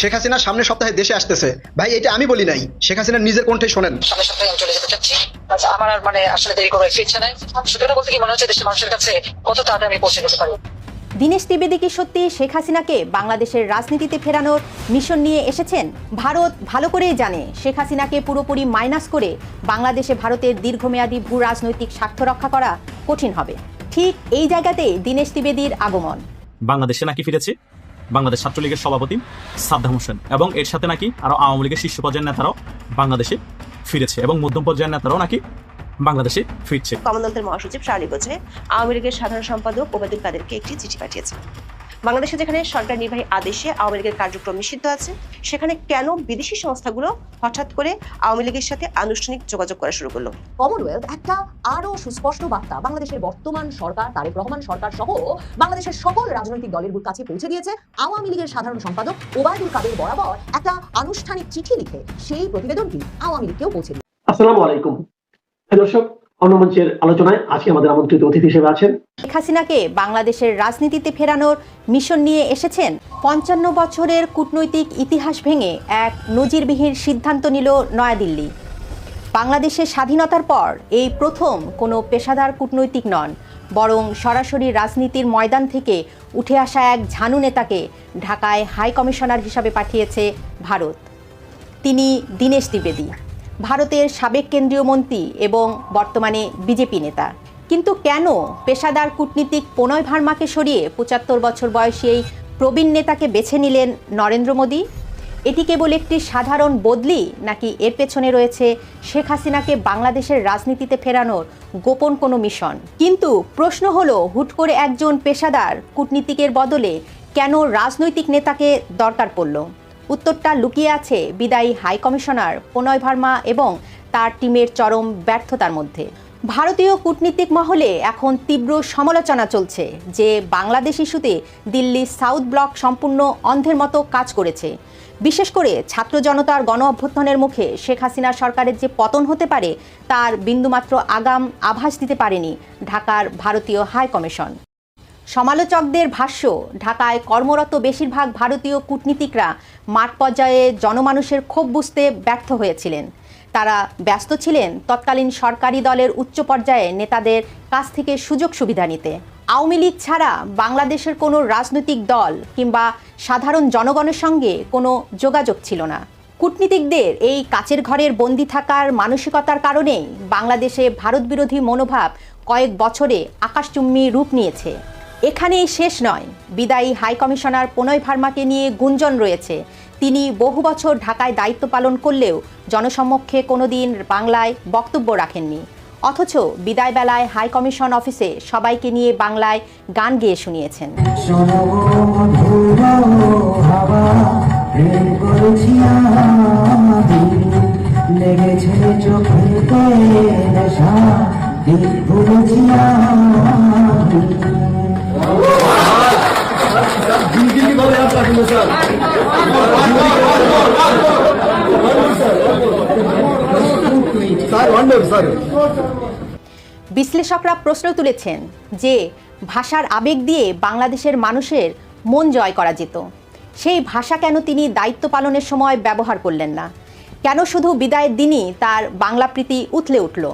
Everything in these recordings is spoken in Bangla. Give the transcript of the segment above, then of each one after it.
শেখ হাসিনা সামনের সপ্তাহে দেশে আসতেছে। ভাই এটা আমি বলি নাই, শেখ হাসিনার নিজের কণ্ঠে শোনেন। সামনের সপ্তাহে আমি চলে যেতে চাচ্ছি। আচ্ছা, আমার আর আসলে দেরি করার ইচ্ছা নাই। সেটা বলতে কি মনে হচ্ছে দেশের মানুষের কাছে কত তাড়াতাড়ি আমি পৌঁছে যেতে পারি। দীনেশ ত্রিবেদী কি সত্যি শেখ হাসিনাকে বাংলাদেশের রাজনীতিতে ফেরানোর মিশন নিয়ে এসেছেন? ভারত ভালো করেই জানে শেখ হাসিনাকে পুরোপুরি মাইনাস করে বাংলাদেশে ভারতের দীর্ঘমেয়াদী ভূ রাজনৈতিক স্বার্থ রক্ষা করা কঠিন হবে। ঠিক এই জায়গাতেই দীনেশ ত্রিবেদীর আগমন। বাংলাদেশে নাকি ফিরেছে বাংলাদেশ ছাত্রলীগের সভাপতি সাদ্দাম হোসেন, এবং এর সাথে নাকি আরো আওয়ামী লীগের শীর্ষ পর্যায়ের নেতারাও বাংলাদেশে ফিরেছে, এবং মধ্যম পর্যায়ের নেতারাও নাকি বাংলাদেশে ফিরছে। কমলনাথের মহাসচিব শার্লি বোঝে আওয়ামী লীগের সাধারণ সম্পাদক ওবায়দুল কাদেরকে একটি চিঠি পাঠিয়েছে। বাংলাদেশে যেখানে সরকার নির্বাহী আদেশে আওয়ামী লীগের কার্যক্রম নিষিদ্ধ আছে, সেখানে কেন বিদেশি সংস্থাগুলো হঠাৎ করে আওয়ামী লীগের সাথে আনুষ্ঠানিক যোগাযোগ করা শুরু করলো? কমনওয়েলথ একটা আরো সুস্পষ্ট বার্তা বাংলাদেশের বর্তমান সরকার, তারেক রহমান সরকার সহ বাংলাদেশের সকল রাজনৈতিক দলের কাছে পৌঁছে দিয়েছে। আওয়ামী লীগের সাধারণ সম্পাদক ওবায়দুল কাদের বরাবর একটা আনুষ্ঠানিক চিঠি লিখে সেই প্রতিবেদনটি আওয়ামী লীগকেও পৌঁছে দিয়েছে। আসসালামু আলাইকুম দর্শক, অন্য মঞ্চের আলোচনায় আজকে আমাদের আমন্ত্রিত অতিথি হিসেবে আছেন শেখ হাসিনাকে বাংলাদেশের রাজনীতিতে ফেরানোর মিশন নিয়ে এসেছেন। ৫৫ বছরের কূটনৈতিক ইতিহাস ভেঙে এক নজিরবিহীন সিদ্ধান্ত নিল নয়াদিল্লি। বাংলাদেশের স্বাধীনতার পর এই প্রথম কোনো পেশাদার কূটনৈতিক নন, বরং সরাসরি রাজনীতির ময়দান থেকে উঠে আসা এক ঝানু নেতাকে ঢাকায় হাই কমিশনার হিসাবে পাঠিয়েছে ভারত। তিনি দীনেশ ত্রিবেদী, ভারতের সাবেক কেন্দ্রীয় মন্ত্রী এবং বর্তমানে বিজেপি নেতা। কিন্তু কেন পেশাদার কূটনীতিক প্রণয় ভার্মাকে সরিয়ে ৭৫ বছর বয়সী এই প্রবীণ নেতাকে বেছে নিলেন নরেন্দ্র মোদী? এটি কেবল একটি সাধারণ বদলি, নাকি এর পেছনে রয়েছে শেখ হাসিনাকে বাংলাদেশের রাজনীতিতে ফেরানোর গোপন কোনো মিশন? কিন্তু প্রশ্ন হলো, হুট করে একজন পেশাদার কূটনীতিকের বদলে কেন রাজনৈতিক নেতাকে দরকার পড়ল? উত্তরটা লুকিয়ে আছে বিদায়ী হাই কমিশনার প্রণয় ভার্মা এবং তার টিমের চরম ব্যর্থতার মধ্যে। ভারতীয় কূটনীতিক মহলে এখন তীব্র সমালোচনা চলছে যে বাংলাদেশ ইস্যুতে দিল্লি সাউথ ব্লক সম্পূর্ণ অন্ধের মতো কাজ করেছে। বিশেষ করে ছাত্র জনতার গণ অভ্যুত্থানের মুখে শেখ হাসিনা সরকারের যে পতন হতে পারে তার বিন্দুমাত্র আগাম আভাস দিতে পারেনি ঢাকার ভারতীয় হাই কমিশন। সমালোচকদের ভাষ্য, ঢাকায় কর্মরত বেশিরভাগ ভারতীয় কূটনীতিকরা মাঠ পর্যায়ে জনমানুষের ক্ষোভ বুঝতে ব্যর্থ হয়েছিলেন। তারা ব্যস্ত ছিলেন তৎকালীন সরকারি দলের উচ্চ পর্যায়ে নেতাদের কাছ থেকে সুযোগ সুবিধা নিতে। আওয়ামী লীগ ছাড়া বাংলাদেশের কোনো রাজনৈতিক দল কিংবা সাধারণ জনগণের সঙ্গে কোনো যোগাযোগ ছিল না। কূটনীতিকদের এই কাচের ঘরের বন্দি থাকার মানসিকতার কারণেই বাংলাদেশে ভারত বিরোধী মনোভাব কয়েক বছরে আকাশচুম্বী রূপ নিয়েছে। এখানেই শেষ নয়, বিদায়ী হাই কমিশনার প্রণয় ভার্মাকে নিয়ে গুঞ্জন রয়েছে। তিনি বহু বছর ঢাকায় দায়িত্ব পালন করলেও জনসমক্ষে কোনোদিন বাংলায় বক্তব্য রাখেননি, অথচ বিদায় বেলায় হাই কমিশন অফিসে সবাইকে নিয়ে বাংলায় গান গেয়ে শুনিয়েছেন। বিশ্লেষকরা প্রশ্ন তুলেছেন যে ভাষার আবেগ দিয়ে বাংলাদেশের মানুষের মন জয় করা যেত, সেই ভাষা কেন তিনি দায়িত্ব পালনের সময় ব্যবহার করলেন না? কেন শুধু বিদায়ের দিনই তার বাংলা প্রীতি উথলে উঠল?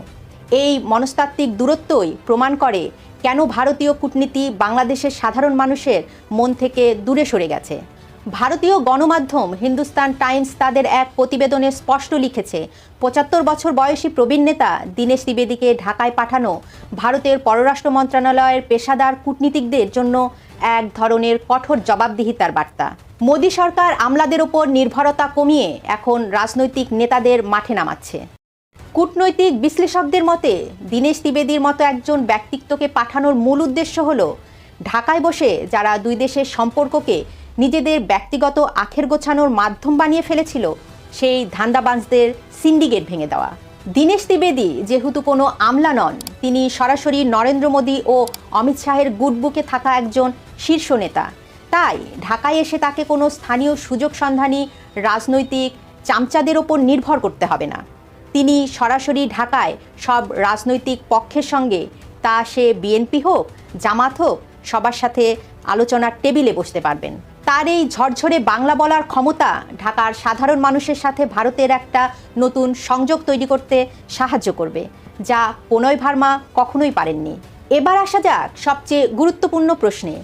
এই মনস্তাত্ত্বিক দূরত্বই প্রমাণ করে কেন ভারতীয় কূটনীতি বাংলাদেশের সাধারণ মানুষের মন থেকে দূরে সরে গেছে। ভারতীয় গণমাধ্যম হিন্দুস্তান টাইমস তাদের এক প্রতিবেদনে স্পষ্ট লিখেছে, ৭৫ বছর বয়সী প্রবীণ নেতা দীনেশ ত্রিবেদীকে ঢাকায় পাঠানো ভারতের পররাষ্ট্র মন্ত্রণালয়ের পেশাদার কূটনীতিকদের জন্য এক ধরনের কঠোর জবাবদিহিতার বার্তা। মোদী সরকার আমলাদের ওপর নির্ভরতা কমিয়ে এখন রাজনৈতিক নেতাদের মাঠে নামাচ্ছে। কূটনৈতিক বিশ্লেষকদের মতে দীনেশ ত্রিবেদীর মতো একজন ব্যক্তিত্বকে পাঠানোর মূল উদ্দেশ্য হল ঢাকায় বসে যারা দুই দেশের সম্পর্ককে নিজেদের ব্যক্তিগত আখের গোছানোর মাধ্যম বানিয়ে ফেলেছিল সেই ধান্দাবাজদের সিন্ডিকেট ভেঙে দেওয়া। দীনেশ ত্রিবেদী যেহেতু কোনো আমলা নন, তিনি সরাসরি নরেন্দ্র মোদী ও অমিত শাহের গুডবুকে থাকা একজন শীর্ষ নেতা। তাই ঢাকায় এসে তাকে কোনো স্থানীয় সুযোগ সন্ধানী রাজনৈতিক চামচাদের ওপর নির্ভর করতে হবে না। তিনি সরাসরি ঢাকায় সব রাজনৈতিক পক্ষের সঙ্গে, তা সে বিএনপি হোক, জামাত হোক, সবার সাথে আলোচনার টেবিলে বসতে পারবেন। তার এই ঝরঝরে বাংলা বলার ক্ষমতা ঢাকার সাধারণ মানুষের সাথে ভারতের একটা নতুন সংযোগ তৈরি করতে সাহায্য করবে, যা প্রণয় ভার্মা কখনোই পারেননি। এবার আসা যাক সবচেয়ে গুরুত্বপূর্ণ প্রশ্নে।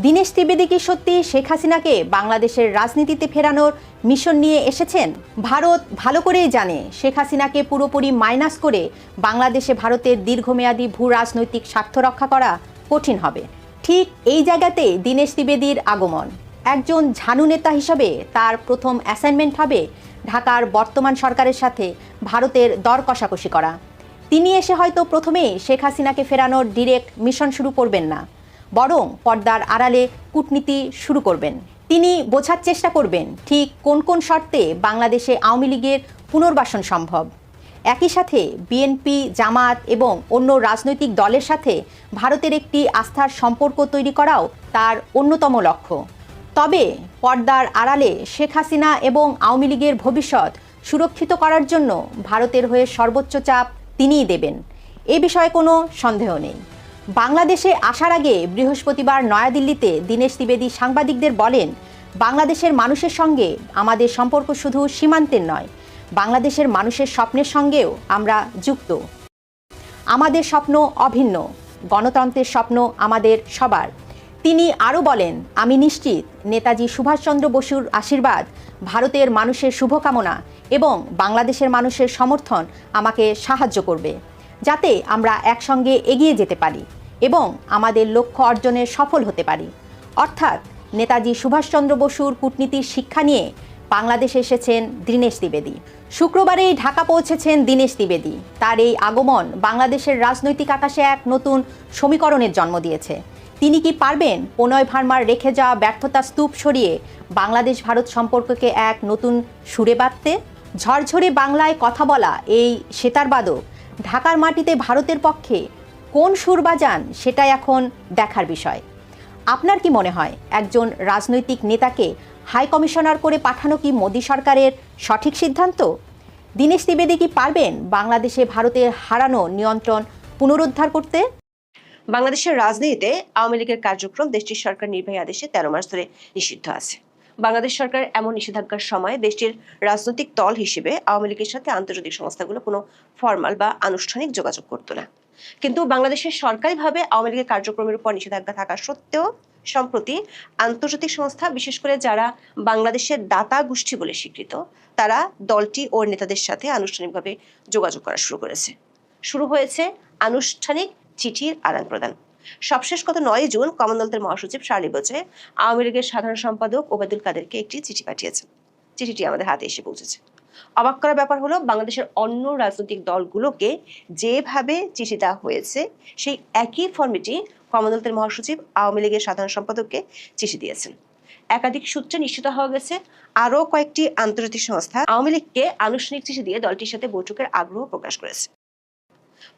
দীনেশ ত্রিবেদী কি সত্যি শেখ হাসিনাকে বাংলাদেশের রাজনীতিতে ফেরানোর মিশন নিয়ে এসেছেন? ভারত ভালো করেই জানে শেখ হাসিনাকে পুরোপুরি মাইনাস করে বাংলাদেশে ভারতের দীর্ঘমেয়াদী ভূ রাজনৈতিক স্বার্থ রক্ষা করা কঠিন হবে। ঠিক এই জায়গাতে দীনেশ ত্রিবেদীর আগমন। একজন ঝানু নেতা হিসাবে তার প্রথম অ্যাসাইনমেন্ট হবে ঢাকার বর্তমান সরকারের সাথে ভারতের দর কষাকষি করা। তিনি এসে হয়তো প্রথমেই শেখ হাসিনাকে ফেরানোর ডিরেক্ট মিশন শুরু করবেন না, বরং পর্দার আড়ালে কূটনীতি শুরু করবেন। তিনি বোঝার চেষ্টা করবেন ঠিক কোন কোন শর্তে বাংলাদেশে আওয়ামী লীগের পুনর্বাসন সম্ভব। একই সাথে বিএনপি, জামাত এবং অন্য রাজনৈতিক দলের সাথে ভারতের একটি আস্থার সম্পর্ক তৈরি করাও তার অন্যতম লক্ষ্য। তবে পর্দার আড়ালে শেখ হাসিনা এবং আওয়ামী লীগের ভবিষ্যৎ সুরক্ষিত করার জন্য ভারতের হয়ে সর্বোচ্চ চাপ তিনিই দেবেন, এ বিষয়ে কোনো সন্দেহ নেই। বাংলাদেশে আসার আগে বৃহস্পতিবার নয়াদিল্লিতে দীনেশ ত্রিবেদী সাংবাদিকদের বলেন, বাংলাদেশের মানুষের সঙ্গে আমাদের সম্পর্ক শুধু সীমান্তের নয়, বাংলাদেশের মানুষের স্বপ্নের সঙ্গেও আমরা যুক্ত। আমাদের স্বপ্ন অভিন্ন, গণতন্ত্রের স্বপ্ন আমাদের সবার। তিনি আরও বলেন, আমি নিশ্চিত নেতাজি সুভাষচন্দ্র বসুর আশীর্বাদ, ভারতের মানুষের শুভকামনা এবং বাংলাদেশের মানুষের সমর্থন আমাকে সাহায্য করবে, যাতে আমরা একসঙ্গে এগিয়ে যেতে পারি এবং আমাদের লক্ষ্য অর্জনে সফল হতে পারি। অর্থাৎ নেতাজি সুভাষচন্দ্র বসুর কূটনীতির শিক্ষা নিয়ে বাংলাদেশে এসেছেন দীনেশ ত্রিবেদী। শুক্রবারেই ঢাকা পৌঁছেছেন দীনেশ ত্রিবেদী। তার এই আগমন বাংলাদেশের রাজনৈতিক আকাশে এক নতুন সমীকরণের জন্ম দিয়েছে। তিনি কি পারবেন প্রণয় ভার্মার রেখে যাওয়া ব্যর্থতার স্তূপ সরিয়ে বাংলাদেশ ভারত সম্পর্ককে এক নতুন সুরে বাঁধতে? ঝরঝরে বাংলায় কথা বলা এই সেতারবাদক ঢাকার মাটিতে ভারতের পক্ষে কোন সুর বাজান, সেটাই এখন দেখার বিষয়। আপনার কি মনে হয় একজন রাজনৈতিক নেতাকে হাই কমিশনার করে পাঠানো কি মোদী সরকারের সঠিক সিদ্ধান্ত? দীনেশ ত্রিবেদী কি পারবেন বাংলাদেশে ভারতের হারানো নিয়ন্ত্রণ পুনরুদ্ধার করতে? বাংলাদেশের রাজনীতিতে আওয়ামী লীগের কার্যক্রম দেশটির সরকার নির্বাহী আদেশে 13 মাস ধরে নিষিদ্ধ আছে। বাংলাদেশ সরকার এমন নিষেধাজ্ঞার সময় দেশটির রাজনৈতিক দল হিসেবে আওয়ামী লীগের সাথে আন্তর্জাতিক সংস্থাগুলো কোনো ফর্মাল বা আনুষ্ঠানিক যোগাযোগ করতো না। কিন্তু বাংলাদেশের সরকারিভাবে আওয়ামী লীগের কার্যক্রমের উপর নিষেধাজ্ঞা থাকা সত্ত্বেও সম্প্রতি আন্তর্জাতিক সংস্থা, বিশেষ করে যারা বাংলাদেশের দাতা গোষ্ঠী বলে স্বীকৃত, তারা দলটি ও নেতাদের সাথে আনুষ্ঠানিকভাবে যোগাযোগ করা শুরু করেছে। শুরু হয়েছে আনুষ্ঠানিক চিঠির আদান প্রদান। সবশেষ গত 9 জুন কমনওয়েলথের মহাসচিব শার্লি বোচে আওয়ামী লীগের সাধারণ সম্পাদক ওবায়দুল কাদেরকে একটি চিঠি পাঠিয়েছেন। চিঠিটি আমাদের হাতে এসে পৌঁছেছে। অবাক করার ব্যাপার হলো, বাংলাদেশের অন্য রাজনৈতিক দলগুলোকে যেভাবে চিঠি দেওয়া হয়েছে সেই একই ফরম্যাটে কমনওয়েলথের মহাসচিব আওয়ামী লীগের সাধারণ সম্পাদককে চিঠি দিয়েছেন। একাধিক সূত্রে নিশ্চিত হওয়া গেছে আরও কয়েকটি আন্তর্জাতিক সংস্থা আওয়ামী লীগকে আনুষ্ঠানিক চিঠি দিয়ে দলটির সাথে বৈঠকের আগ্রহ প্রকাশ করেছে।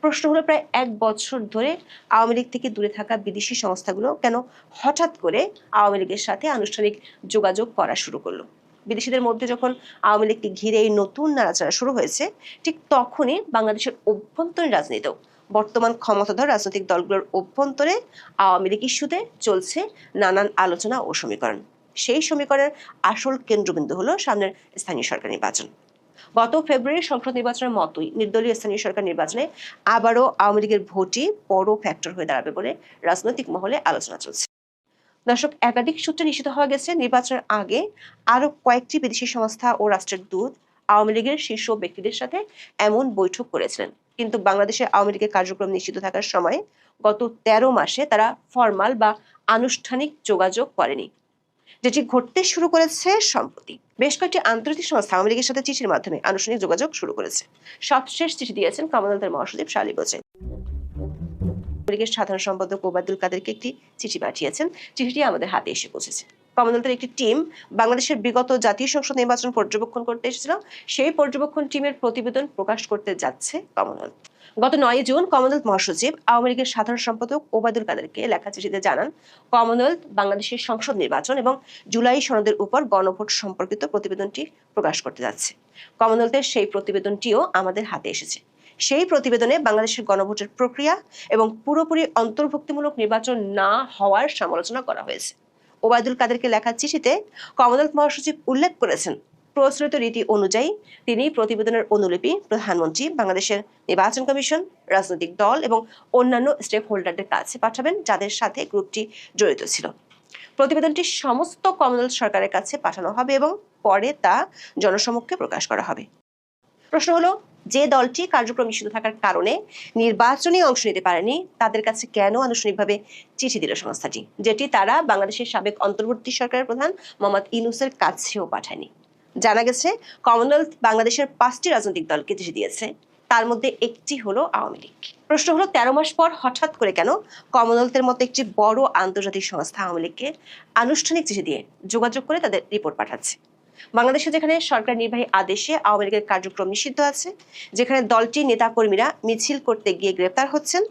প্রশ্ন হলো, প্রায় 1 বছর ধরে আওয়ামী লীগ থেকে দূরে থাকা বিদেশি সংস্থাগুলো কেন হঠাৎ করে আওয়ামী লীগের সাথে আনুষ্ঠানিক যোগাযোগ করা শুরু করলো? বিদেশিদের মধ্যে যখন আওয়ামী লীগকে ঘিরে এই নতুন নাড়াচাড়া শুরু হয়েছে, ঠিক তখনই বাংলাদেশের অভ্যন্তরীণ রাজনীতিতেও বর্তমান ক্ষমতাধর রাজনৈতিক দলগুলোর অভ্যন্তরে আওয়ামী লীগ ইস্যুতে চলছে নানান আলোচনা ও সমীকরণ। সেই সমীকরণের আসল কেন্দ্রবিন্দু হলো সামনের স্থানীয় সরকার নির্বাচন। গত ফেব্রুয়ারির সংসদ নির্বাচনের মতোই নির্দলীয় স্থানীয় সরকার নির্বাচনে আবারও আওয়ামী লীগের ভোটই বড় ফ্যাক্টর হয়ে দাঁড়াবে বলে রাজনৈতিক মহলে আলোচনা চলছে। দর্শক, একাধিক সূত্রে নিশ্চিত হওয়া গেছে নির্বাচনের আগে আরো কয়েকটি বিদেশি সংস্থা ও রাষ্ট্রের দূত আওয়ামী লীগের শীর্ষ ব্যক্তিদের সাথে এমন বৈঠক করেছিলেন। কিন্তু বাংলাদেশে আওয়ামী লীগের কার্যক্রম নিষিদ্ধ থাকার সময় গত 13 মাসে তারা ফর্মাল বা আনুষ্ঠানিক যোগাযোগ করেনি, যেটি ঘটতে শুরু করেছে সম্প্রতি। বেশ কয়েকটি আন্তর্জাতিক সংস্থা আওয়ামী লীগের সাথে চিঠির মাধ্যমে আনুষ্ঠানিক যোগাযোগ শুরু করেছে। সবশেষ চিঠি দিয়েছেন কমনওয়েলথের মহাসচিব শার্লি বোচে। লীগের সাধারণ সম্পাদক ওবায়দুল কাদেরকে একটি চিঠি পাঠিয়েছেন। চিঠিটি আমাদের হাতে এসে পৌঁছেছে। কমনওয়েলথের একটি টিম বাংলাদেশের বিগত জাতীয় সংসদ নির্বাচন পর্যবেক্ষণ করতে এসেছিল। সেই পর্যবেক্ষণ টিমের প্রতিবেদন প্রকাশ করতে যাচ্ছে কমনওয়েলথ। গত 9 জুন কমনওয়েলথ মহাসচিব আওয়ামী লীগের সাধারণ সম্পাদক ওবায়দুল কাদেরকে লেখা চিঠিতে জানান, কমনওয়েলথ বাংলাদেশের সংসদ নির্বাচন এবং জুলাই সনদের উপর গণভোট সম্পর্কিত প্রতিবেদনটি প্রকাশ করতে যাচ্ছে। কমনওয়েলথের সেই প্রতিবেদনটিও আমাদের হাতে এসেছে। সেই প্রতিবেদনে বাংলাদেশের গণভোটের প্রক্রিয়া এবং পুরোপুরি অন্তর্ভুক্তিমূলক নির্বাচন না হওয়ার সমালোচনা করা হয়েছে। ওবায়দুল কাদেরকে লেখা চিঠিতে কমনওয়েলথ মহাসচিব উল্লেখ করেছেন, প্রচলিত রীতি অনুযায়ী তিনি প্রতিবেদনের অনুলিপি প্রধানমন্ত্রী, বাংলাদেশের নির্বাচন কমিশন, রাজনৈতিক দল এবং অন্যান্য স্টেক হোল্ডারদের কাছে পাঠাবেন যাদের সাথে গ্রুপটি জড়িত ছিল। প্রতিবেদনটি সমস্ত কমনওয়েলথ সরকারের কাছে পাঠানো হবে এবং পরে তা জনসমক্ষে প্রকাশ করা হবে। প্রশ্ন হলো, যে দলটি কার্যক্রম নিষিদ্ধ থাকার কারণে নির্বাচনে অংশ নিতে পারেনি তাদের কাছে কেন আনুষ্ঠানিকভাবে চিঠি দিল সংস্থাটি, যেটি তারা বাংলাদেশের সাবেক অন্তর্বর্তী সরকারের প্রধান মোহাম্মদ ইউনূসের কাছেও পাঠায়নি? জানা গেছে কমনওয়েলথ বাংলাদেশের 5টি রাজনৈতিক দলকে চিঠি দিয়েছে, তার মধ্যে একটি হলো আওয়ামী লীগ। প্রশ্ন হলো, 13 মাস পর হঠাৎ করে কেন কমনওয়েলথের মতো একটি বড় আন্তর্জাতিক সংস্থা আওয়ামী লীগকে আনুষ্ঠানিক চিঠি দিয়ে যোগাযোগ করে তাদের রিপোর্ট পাঠাচ্ছে? বাংলাদেশে যেখানে সরকার নির্বাহী আদেশে আওয়ামী লীগের কার্যক্রম নিষিদ্ধ আছে, যেখানে দলটির নেতাকর্মীরা মিছিল করতে গিয়ে গ্রেপ্তার হচ্ছেন,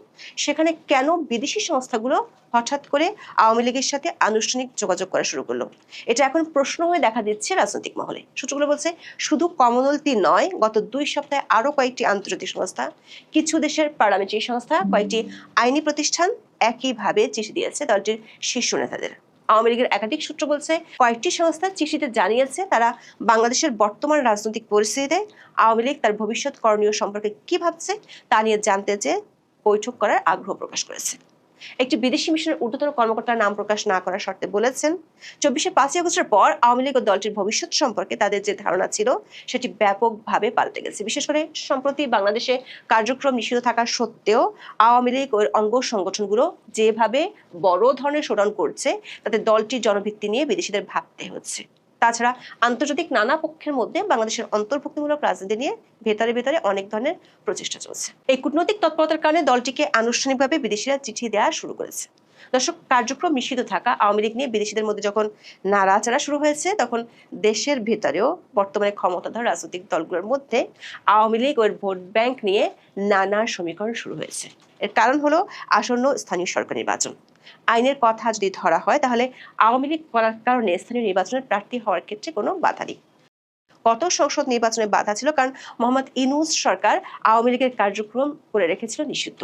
সেখানে কেন বিদেশি সংস্থাগুলো হঠাৎ করে আওয়ামী লীগের সাথে আনুষ্ঠানিক যোগাযোগ করা শুরু করলো? এটা এখন প্রশ্ন হয়ে দেখা দিচ্ছে রাজনৈতিক মহলে। সূত্রগুলো বলছে, শুধু কমনওয়েলথই নয়, গত 2 সপ্তাহে আরো কয়েকটি আন্তর্জাতিক সংস্থা, কিছু দেশের পার্লামেন্টারি সংস্থা, কয়েকটি আইনি প্রতিষ্ঠান একইভাবে চিঠি দিয়েছে দলটির শীর্ষ নেতাদের। আওয়ামী লীগের একাধিক সূত্র বলছে, কয়েকটি সংস্থা চিঠিতে জানিয়েছে তারা বাংলাদেশের বর্তমান রাজনৈতিক পরিস্থিতিতে আওয়ামী লীগ তার ভবিষ্যৎ করণীয় সম্পর্কে কি ভাবছে তা নিয়ে জানতে চেয়ে বৈঠক করার আগ্রহ প্রকাশ করেছে। একটি বিদেশি মিশনের ঊর্ধ্বতন কর্মকর্তার নাম প্রকাশ না করার শর্তে বলেছেন, 5ই আগস্টের পর আওয়ামী লীগ ও দলটির ভবিষ্যৎ সম্পর্কে তাদের যে ধারণা ছিল সেটি ব্যাপকভাবে পাল্টে গেছে। বিশেষ করে সম্প্রতি বাংলাদেশে কার্যক্রম নিষিদ্ধ থাকা সত্ত্বেও আওয়ামী লীগ ও অঙ্গ সংগঠনগুলো যেভাবে বড় ধরনের শোডাউন করছে, তাতে দলটির জনভিত্তি নিয়ে বিদেশিদের ভাবতে হচ্ছে। তাছাড়া আন্তর্জাতিক নানা পক্ষের মধ্যে বাংলাদেশের অন্তর্ভুক্তিমূলক রাজনীতি নিয়ে ভেতরে ভেতরে অনেক ধরনের প্রচেষ্টা চলছে। এই কূটনৈতিক তৎপরতার কারণে দলটিকে আনুষ্ঠানিকভাবে বিদেশিরা চিঠি দেওয়া শুরু করেছে। দর্শক, কার্যক্রম নিষিদ্ধ থাকা আওয়ামী লীগ নিয়ে বিদেশিদের মধ্যে যখন নাড়াচাড়া শুরু হয়েছে, তখন দেশের ভেতরেও বর্তমানে ক্ষমতাধর রাজনৈতিক দলগুলোর মধ্যে আওয়ামী লীগ ও এর ভোট ব্যাংক নিয়ে নানা সমীকরণ শুরু হয়েছে। এর কারণ হলো আসন্ন স্থানীয় সরকার নির্বাচন। আইনের কথা যদি ধরা হয়, তাহলে আওয়ামী লীগ করার কারণে স্থানীয় নির্বাচনের প্রার্থী হওয়ার ক্ষেত্রে কোনো বাধা নেই। গত সংসদ নির্বাচনে বাধা ছিল কারণ মোহাম্মদ ইউনূস সরকার আওয়ামী লীগের কার্যক্রম করে রেখেছিল নিষিদ্ধ।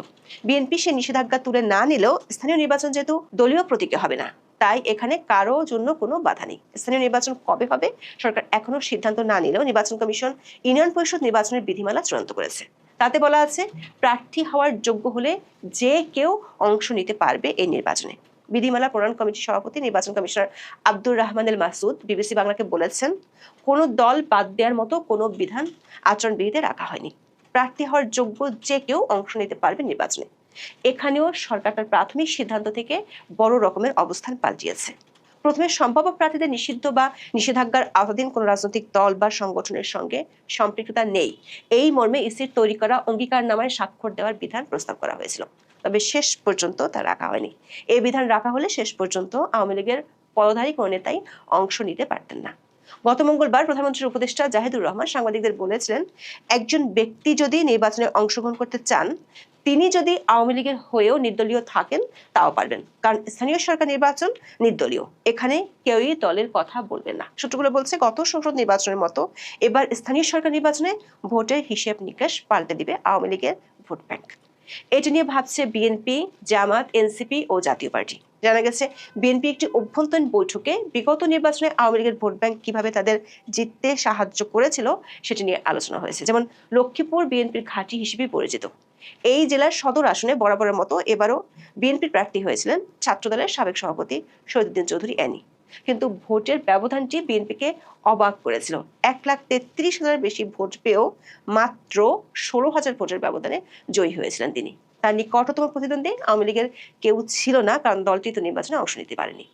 বিএনপি সে নিষেধাজ্ঞা তুলে না নিলেও স্থানীয় নির্বাচন যেহেতু দলীয় প্রতীকে হবে না, তাই এখানে কারো জন্য কোনো বাধা নেই। স্থানীয় নির্বাচন কবে হবে সরকার এখনো সিদ্ধান্ত না নিলেও নির্বাচন কমিশন ইউনিয়ন পরিষদ নির্বাচনের বিধিমালা চূড়ান্ত করেছে। তাতে বলা আছে, প্রার্থী হওয়ার যোগ্য হলে যে কেউ অংশ নিতে পারবে এই নির্বাচনে। বিধিমালা প্রণয়ন কমিটির সভাপতি নির্বাচন কমিশনার আব্দুর রহমান এল মাসুদ বিবিসি বাংলাকে বলেছেন, কোনো দল বাদ দেওয়ার মতো কোনো বিধান আচরণবিধিতে রাখা হয়নি। প্রার্থী হওয়ার যোগ্য যে কেউ অংশ নিতে পারবে নির্বাচনে। এখানেও সরকার তার প্রাথমিক সিদ্ধান্ত থেকে বড় রকমের অবস্থান পাল্টিয়েছে। প্রথমে সম্ভাব্য প্রার্থীদের নিষিদ্ধ বা নিষেধাজ্ঞার আওতাধীন কোনো রাজনৈতিক দল বা সংগঠনের সঙ্গে সম্পৃক্ততা নেই, এই মর্মে ইসির তৈরি করা অঙ্গীকারনামায় স্বাক্ষর দেওয়ার বিধান প্রস্তাব করা হয়েছিল, তবে শেষ পর্যন্ত তা রাখা হয়নি। এই বিধান রাখা হলে শেষ পর্যন্ত আওয়ামী লীগের পদধারী কোনো নেতাই অংশ নিতে পারতেন না। গত মঙ্গলবার প্রধানমন্ত্রীর উপদেষ্টা জাহিদুর রহমান সাংবাদিকদের বলেছিলেন, একজন ব্যক্তি যদি নির্বাচনে অংশগ্রহণ করতে চান, তিনি যদি আওয়ামী লীগের হয়েও নির্দলীয় থাকেন তাও পারবেন, কারণ স্থানীয় সরকার নির্বাচন নির্দলীয়, এখানে কেউই দলের কথা বলবেন না। সূত্রগুলো বলছে, গত সংসদ নির্বাচনের মতো এবার স্থানীয় সরকার নির্বাচনে ভোটের হিসেব নিকেশ পাল্টে দিবে আওয়ামী লীগের ভোট ব্যাংক। এটি নিয়ে ভাবছে বিএনপি, জামাত, এনসিপি ও জাতীয় পার্টি। জানা গেছে, বিএনপি একটি অভ্যন্তরীণ বৈঠকে বিগত নির্বাচনে আওয়ামী লীগের ভোট ব্যাংক কিভাবে তাদের জিততে সাহায্য করেছিল সেটি নিয়ে আলোচনা হয়েছে। যেমন লক্ষ্মীপুর বিএনপির ঘাঁটি হিসেবে পরিচিত। এই জেলার সদর আসনে বরাবরের মতো এবারও বিএনপির প্রার্থী হয়েছিলেন ছাত্রদলের সাবেক সভাপতি শহীদুদ্দিন চৌধুরী অ্যানি। কিন্তু ভোটের ব্যবধানটি বিএনপিকে অবাক করেছিল। 1,33,000 বেশি ভোট পেয়েও মাত্র 16,000 ভোটের ব্যবধানে জয়ী হয়েছিলেন তিনি। তার নিকটতম প্রতিদ্বন্দ্বী আওয়ামী লীগের কেউ ছিল না, কারণ দলটি তো নির্বাচনে অংশ নিতে পারেনি।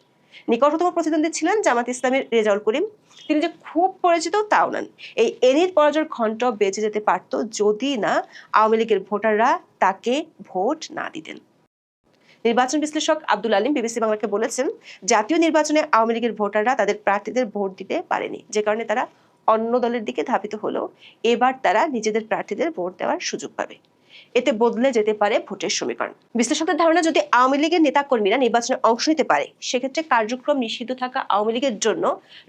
নিকটতম প্রতিদ্বন্দ্বী ছিলেন জামাত ইসলামের রেজাউল করিম। তিনি যে খুব পরিচিত তাও নন। এই এনির পরাজয়ের ঘণ্টা বেঁচে যেতে পারত যদি না আওয়ামী লীগের ভোটাররা তাকে ভোট না দিতেন। নির্বাচন বিশ্লেষক আব্দুল আলিম বিবিসি বাংলাকে বলেছেন, জাতীয় নির্বাচনে আওয়ামী লীগের ভোটাররা তাদের প্রার্থীদের ভোট দিতে পারেনি, যে কারণে তারা অন্য দলের দিকে ধাবিত হলেও এবার তারা নিজেদের প্রার্থীদের ভোট দেওয়ার সুযোগ পাবে। এতে বদলে যেতে পারে ভোটের সমীকরণ। বিশ্লেষকদের ধারণা, যদি আওয়ামী লীগের নেতাকর্মীরা নির্বাচনে অংশ নিতে পারে, সেক্ষেত্রে কার্যক্রম নিষিদ্ধ থাকা আওয়ামী লীগের জন্য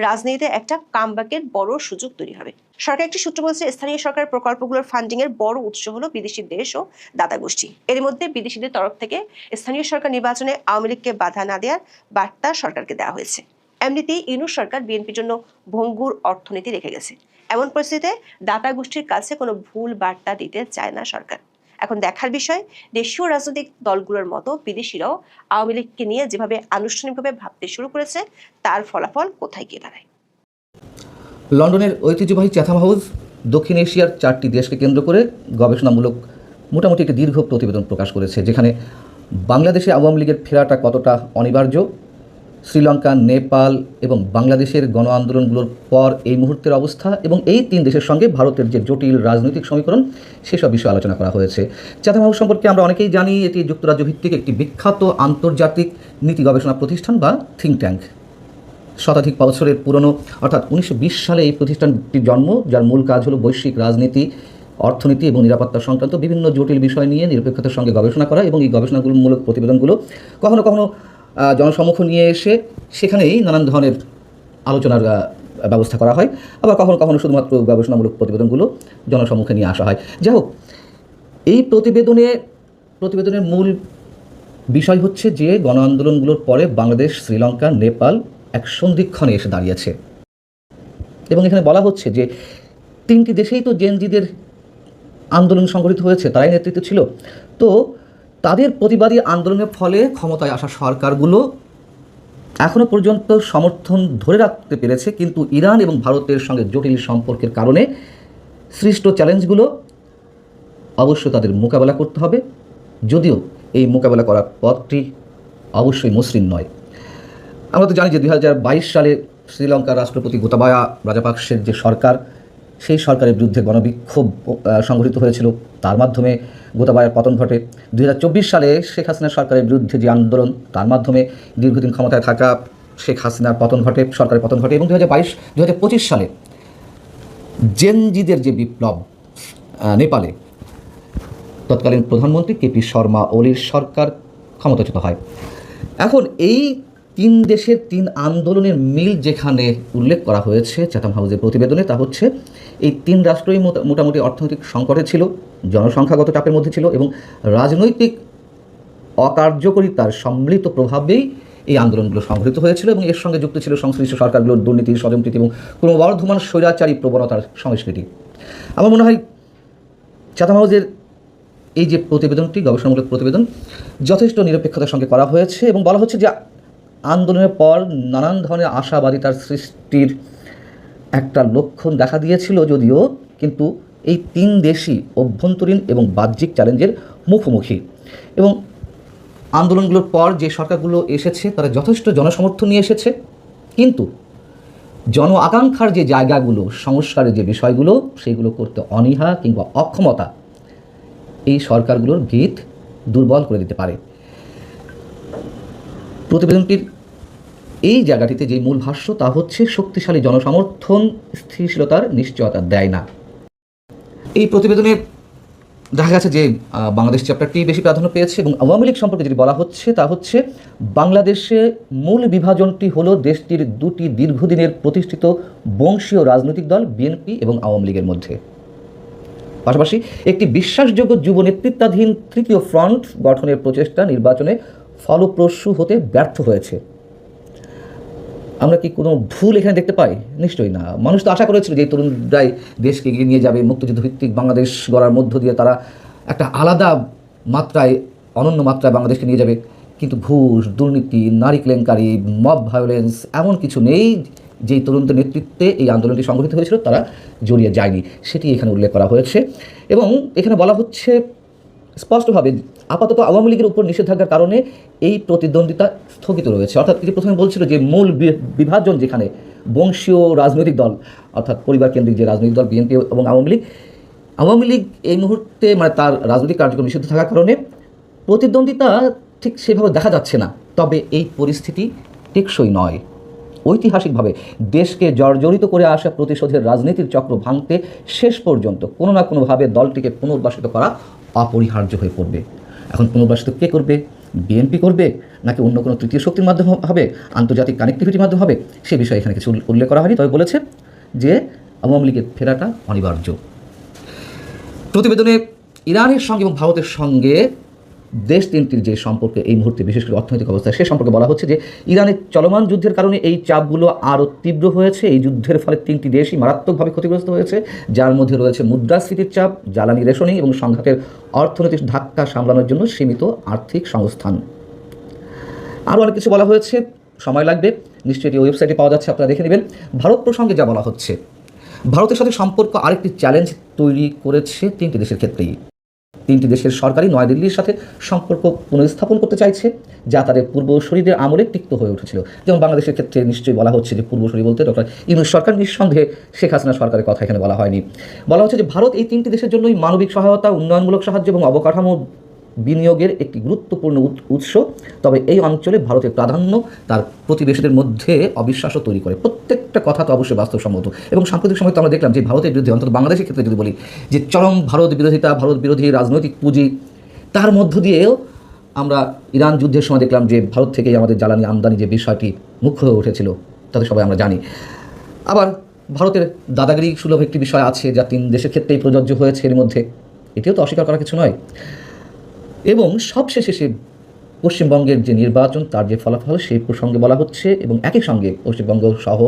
রাজনীতিতে একটা কামব্যাকের বড় সুযোগ তৈরি হবে। সরকার একটি সূত্র বলছে, স্থানীয় সরকার প্রকল্পগুলোর ফান্ডিং এর বড় উৎস হলো বিদেশি দেশ ও দাতা গোষ্ঠী। এর মধ্যে বিদেশিদের তরফ থেকে স্থানীয় সরকার নির্বাচনে আওয়ামী লীগকে বাধা না দেওয়ার বার্তা সরকারকে দেওয়া হয়েছে। এমনিতেই ইউনূস সরকার বিএনপির জন্য ভঙ্গুর অর্থনীতি রেখে গেছে। এমন পরিস্থিতিতে দাতা গোষ্ঠীর কাছে কোনো ভুল বার্তা দিতে চায় না সরকার। এখন দেখার বিষয়, দেশীয় রাজনৈতিক দলগুলোর মতো বিদেশিরাও আওয়ামী লীগকে নিয়ে যেভাবে আনুষ্ঠানিকভাবে ভাবতে শুরু করেছে, তার ফলাফল কোথায় গিয়ে দাঁড়ায়। লন্ডনের ঐতিহ্যবাহী চ্যাথাম হাউস দক্ষিণ এশিয়ার 4টি দেশকে কেন্দ্র করে গবেষণামূলক মোটামুটি একটি দীর্ঘ প্রতিবেদন প্রকাশ করেছে, যেখানে বাংলাদেশে আওয়ামী লীগের ফেরাটা কতটা অনিবার্য, শ্রীলঙ্কা, নেপাল এবং বাংলাদেশের গণ আন্দোলনগুলোর পর এই মুহূর্তের অবস্থা এবং এই 3 দেশের সঙ্গে ভারতের যে জটিল রাজনৈতিক সমীকরণ, সেসব বিষয়ে আলোচনা করা হয়েছে। চ্যাথাম হাউস সম্পর্কে আমরা অনেকেই জানি, এটি যুক্তরাজ্য ভিত্তিক একটি বিখ্যাত আন্তর্জাতিক নীতি গবেষণা প্রতিষ্ঠান বা থিঙ্ক ট্যাঙ্ক। শতাধিক বছরের পুরনো, অর্থাৎ 1920 সালে এই প্রতিষ্ঠানটির জন্ম, যার মূল কাজ হলো বৈশ্বিক রাজনীতি, অর্থনীতি এবং নিরাপত্তা সংক্রান্ত বিভিন্ন জটিল বিষয় নিয়ে নিরপেক্ষতার সঙ্গে গবেষণা করা এবং এই গবেষণামূলক প্রতিবেদনগুলো কখনো কখনো জনসম্মুখ নিয়ে এসে সেখানেই নানান ধরনের আলোচনার ব্যবস্থা করা হয়, আবার কখনো কখনো শুধুমাত্র গবেষণামূলক প্রতিবেদনগুলো জনসম্মুখে নিয়ে আসা হয়। যাই হোক, এই প্রতিবেদনের মূল বিষয় হচ্ছে যে গণ আন্দোলনগুলোর পরে বাংলাদেশ, শ্রীলঙ্কা, নেপাল এক সন্ধিক্ষণে এসে দাঁড়িয়েছে এবং এখানে বলা হচ্ছে যে 3টি দেশেই তো জেনজিদের আন্দোলন সংগঠিত হয়েছে, তারাই নেতৃত্ব ছিল। তো তাদের প্রতিবাদী আন্দোলনের ফলে ক্ষমতায় আসা সরকারগুলো এখনও পর্যন্ত সমর্থন ধরে রাখতে পেরেছে, কিন্তু ইরান এবং ভারতের সঙ্গে জটিল সম্পর্কের কারণে সৃষ্ট চ্যালেঞ্জগুলো অবশ্য তাদের মোকাবেলা করতে হবে, যদিও এই মোকাবেলা করার পথটি অবশ্যই মসৃণ নয়। আমরা তো জানি যে 2022 সালে শ্রীলঙ্কার রাষ্ট্রপতি গোতাবায়া রাজাপাকসের যে সরকার, সেই সরকারের বিরুদ্ধে গণবিক্ষোভ সংঘটিত হয়েছিল, তার মাধ্যমে গোতাবায়ার পতন ঘটে। 2024 সালে শেখ হাসিনার সরকারের বিরুদ্ধে যে আন্দোলন, তার মাধ্যমে দীর্ঘদিন ক্ষমতায় থাকা শেখ হাসিনার পতন ঘটে, সরকারের পতন ঘটে এবং 2025 সালে জেনজিদের যে বিপ্লব নেপালে, তৎকালীন প্রধানমন্ত্রী কেপি শর্মা ওলির সরকার ক্ষমতাচ্যুত হয়। এখন এই 3 দেশের 3 আন্দোলনের মিল যেখানে উল্লেখ করা হয়েছে চ্যাথাম হাউসের প্রতিবেদনে, তা হচ্ছে এই 3 রাষ্ট্রই মোটামুটি অর্থনৈতিক সংকটে ছিল, জনসংখ্যাগত চাপের মধ্যে ছিল এবং রাজনৈতিক অকার্যকরিতার সম্মিলিত প্রভাবেই এই আন্দোলনগুলো সংঘটিত হয়েছিল এবং এর সঙ্গে যুক্ত ছিল সংশ্লিষ্ট সরকারগুলোর দুর্নীতি, স্বজনপ্রীতি এবং ক্রমবর্ধমান স্বৈরাচারী প্রবণতার সংস্কৃতি। আমার মনে হয় চ্যাথাম হাউসের এই যে প্রতিবেদনটি, গবেষণামূলক প্রতিবেদন, যথেষ্ট নিরপেক্ষতার সঙ্গে করা হয়েছে এবং বলা হচ্ছে যে আন্দোলনের পর নানান ধরনের আশাবাদিতার সৃষ্টির একটা লক্ষণ দেখা দিয়েছিল যদিও, কিন্তু এই 3 দেশই অভ্যন্তরীণ এবং বাহ্যিক চ্যালেঞ্জের মুখোমুখি এবং আন্দোলনগুলোর পর যে সরকারগুলো এসেছে তারা যথেষ্ট জনসমর্থন নিয়ে এসেছে, কিন্তু জন আকাঙ্ক্ষার যে জায়গাগুলো, সংস্কারের যে বিষয়গুলো, সেইগুলো করতে অনীহা কিংবা অক্ষমতা এই সরকারগুলোর ভিত দুর্বল করে দিতে পারে। প্রতিবেদনটির এই জায়গাটিতে যে মূল ভাষ্য, তা হচ্ছে শক্তিশালী জনসমর্থন স্থিতিশীলতার নিশ্চয়তা দেয় না। এই প্রতিবেদনে দেখা গেছে যে বাংলাদেশ চ্যাপ্টারটি বেশি প্রাধান্য পেয়েছে এবং আওয়ামী লীগ সম্পর্কে যেটি বলা হচ্ছে তা হচ্ছে বাংলাদেশে মূল বিভাজনটি হলো দেশটির 2টি দীর্ঘদিনের প্রতিষ্ঠিত বংশীয় রাজনৈতিক দল বিএনপি এবং আওয়ামী লীগের মধ্যে, পাশাপাশি একটি বিশ্বাসযোগ্য যুব নেতৃত্বাধীন 3য় ফ্রন্ট গঠনের প্রচেষ্টা নির্বাচনে ফলপ্রসূ হতে ব্যর্থ হয়েছে। আমরা কি কোনো ভুল এখানে দেখতে পাই? নিশ্চয়ই না। মানুষ তো আশা করেছিল যে এই তরুণরাই দেশকে এগিয়ে নিয়ে যাবে, মুক্তিযুদ্ধ ভিত্তিক বাংলাদেশ গড়ার মধ্য দিয়ে তারা একটা আলাদা মাত্রায়, অনন্য মাত্রায় বাংলাদেশকে নিয়ে যাবে, কিন্তু ঘুষ, দুর্নীতি, নারী কেলেঙ্কারি, মব ভায়োলেন্স এমন কিছু নেই যেই তরুণদের নেতৃত্বে এই আন্দোলনটি সংগঠিত হয়েছিল তারা জড়িয়ে যায়নি, সেটি এখানে উল্লেখ করা হয়েছে। এবং এখানে বলা হচ্ছে স্পষ্টভাবে আপাতত আওয়ামী লীগের উপর নিষেধাজ্ঞার কারণে এই প্রতিদ্বন্দ্বিতা স্থগিত রয়েছে। অর্থাৎ এটি প্রথমে বলছিল যে মূল বিভাজন যেখানে বংশীয় রাজনৈতিক দল, অর্থাৎ পরিবার কেন্দ্রিক যে রাজনৈতিক দল বিএনপি এবং আওয়ামী লীগ এই মুহূর্তে মানে তার রাজনৈতিক কার্যক্রম নিষিদ্ধ থাকার কারণে প্রতিদ্বন্দ্বিতা ঠিক সেভাবে দেখা যাচ্ছে না। তবে এই পরিস্থিতি টেকসই নয়। ঐতিহাসিকভাবে দেশকে জর্জরিত করে আসা প্রতিশোধের রাজনীতির চক্র ভাঙতে শেষ পর্যন্ত কোনো না কোনোভাবে দলটিকে পুনর্বাসিত করা অপরিহার্য হয়ে পড়বে। এখন পুনর্বাসিত কে করবে? বিএনপি করবে নাকি অন্য কোনো তৃতীয় শক্তির মাধ্যমে হবে, আন্তর্জাতিক কানেক্টিভিটির মাধ্যমে হবে? সে বিষয়ে এখানে কিছু উল্লেখ করা হয়নি, তবে বলেছে যে আওয়ামী লীগের ফেরাটা অনিবার্য। প্রতিবেদনে ইরানের সঙ্গে এবং ভারতের সঙ্গে দেশ তিনটির যে সম্পর্কে এই মুহূর্তে বিশেষ করে অর্থনৈতিক অবস্থা সে সম্পর্কে বলা হচ্ছে যে ইরানের চলমান যুদ্ধের কারণে এই চাপগুলো আরও তীব্র হয়েছে। এই যুদ্ধের ফলে তিনটি দেশই মারাত্মকভাবে ক্ষতিগ্রস্ত হয়েছে, যার মধ্যে রয়েছে মুদ্রাস্ফীতির চাপ, জ্বালানি রেশনিং এবং সংঘাতের অর্থনৈতিক ধাক্কা সামলানোর জন্য সীমিত আর্থিক সংস্থান। আরও অনেক কিছু বলা হয়েছে, সময় লাগবে, নিশ্চয়ই এটি ওয়েবসাইটে পাওয়া যাচ্ছে, আপনারা দেখে নেবেন। ভারত প্রসঙ্গে যা বলা হচ্ছে, ভারতের সাথে সম্পর্ক আরেকটি চ্যালেঞ্জ তৈরি করেছে তিনটি দেশের ক্ষেত্রেই। তিনটি দেশের সরকারই নয়াদিল্লির সাথে সম্পর্ক পুনঃস্থাপন করতে চাইছে, যা তাদের পূর্বসূরিদের আমলে তিক্ত হয়ে উঠেছিল। যেমন বাংলাদেশের ক্ষেত্রে নিশ্চয়ই বলা হচ্ছে যে পূর্বসূরি বলতে ডক্টর ইউনূস সরকার, নিঃসন্দেহে শেখ হাসিনা সরকারের কথা এখানে বলা হয়নি। বলা হচ্ছে যে ভারত এই তিনটি দেশের জন্যই মানবিক সহায়তা, উন্নয়নমূলক সাহায্য এবং অবকাঠামো বিনিয়োগের একটি গুরুত্বপূর্ণ উৎস। তবে এই অঞ্চলে ভারতের প্রাধান্য তার প্রতিবেশীদের মধ্যে অবিশ্বাসও তৈরি করে। প্রত্যেকটা কথা তো অবশ্যই বাস্তবসম্মত, এবং সাম্প্রতিক সময় তো আমরা দেখলাম যে ভারতের বিরুদ্ধে, অন্তত বাংলাদেশের ক্ষেত্রে যদি বলি, যে চরম ভারত বিরোধিতা, ভারত বিরোধী রাজনৈতিক পুঁজি, তার মধ্য দিয়েও আমরা ইরান যুদ্ধের সময় দেখলাম যে ভারত থেকেই আমাদের জ্বালানি আমদানি যে বিষয়টি মুখ্য হয়ে উঠেছিল, তাতে সবাই আমরা জানি। আবার ভারতের দাদাগিরি সুলভ একটি বিষয় আছে যা তিন দেশের ক্ষেত্রেই প্রযোজ্য হয়েছে এর মধ্যে, এটিও তো অস্বীকার করা কিছু নয়। এবং সবশেষে সে পশ্চিমবঙ্গের যে নির্বাচন, তার যে ফলাফল সেই প্রসঙ্গে বলা হচ্ছে, এবং একই সঙ্গে পশ্চিমবঙ্গ সহ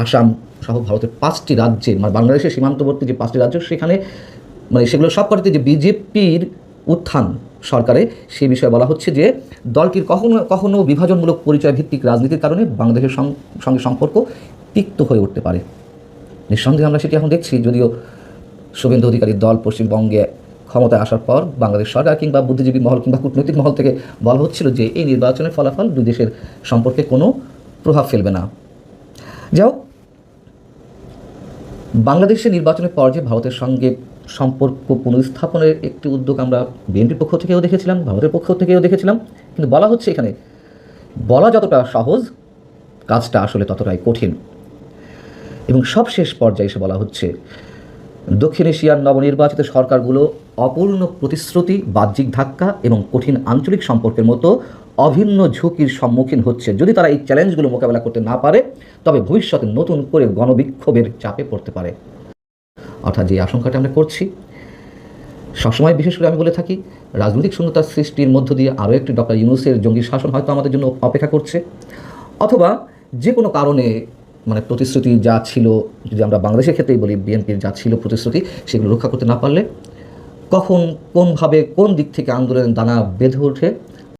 আসাম সহ ভারতের 5টি রাজ্যে, মানে বাংলাদেশের সীমান্তবর্তী যে 5টি রাজ্য, সেখানে মানে সেগুলো সব কটাতে যে বিজেপির উত্থান সরকারে, সেই বিষয়ে বলা হচ্ছে যে দলটির কখনো কখনো বিভাজনমূলক পরিচয় ভিত্তিক রাজনীতির কারণে বাংলাদেশের সঙ্গে সম্পর্ক তিক্ত হয়ে উঠতে পারে। নিঃসন্দেহে আমরা সেটি এখন দেখছি, যদিও শুভেন্দু অধিকারীর দল পশ্চিমবঙ্গে ক্ষমতায় আসার পর বাংলাদেশ সরকার কিংবা বুদ্ধিজীবী মহল কিংবা কূটনৈতিক মহল থেকে বলা হচ্ছিল যে এই নির্বাচনের ফলাফল দুই দেশের সম্পর্কে কোনো প্রভাব ফেলবে না। যাও, বাংলাদেশের নির্বাচনের পর যে ভারতের সঙ্গে সম্পর্ক পুনঃস্থাপনের একটি উদ্যোগ আমরা বিএনপির পক্ষ থেকেও দেখেছিলাম, ভারতের পক্ষ থেকেও দেখেছিলাম, কিন্তু বলা হচ্ছে এখানে বলা যতটা সহজ, কাজটা আসলে ততটাই কঠিন। এবং সবশেষ পর্যায়ে এসে বলা হচ্ছে দক্ষিণ এশিয়ার নবনির্বাচিত সরকারগুলো অপূর্ণ প্রতিশ্রুতি, বাহ্যিক ধাক্কা এবং কঠিন আঞ্চলিক সম্পর্কের মতো অভিন্ন ঝুঁকির সম্মুখীন হচ্ছে। যদি তারা এই চ্যালেঞ্জগুলো মোকাবেলা করতে না পারে, তবে ভবিষ্যতে নতুন করে গণবিক্ষোভের চাপে পড়তে পারে। অর্থাৎ যে আশঙ্কাটা আমরা করছি সবসময়, বিশেষ করে আমি বলে থাকি, রাজনৈতিক শূন্যতার সৃষ্টির মধ্য দিয়ে আরও একটি ডক্টর ইউনূসের জঙ্গি শাসন হয়তো আমাদের জন্য অপেক্ষা করছে, অথবা যে কোনো কারণে মানে প্রতিশ্রুতি যা ছিল, যদি আমরা বাংলাদেশের ক্ষেত্রেই বলি, বিএনপির যা ছিল প্রতিশ্রুতি, সেগুলো রক্ষা করতে না পারলে কখন, কোনভাবে, কোন দিক থেকে আন্দোলনের দানা বেঁধে ওঠে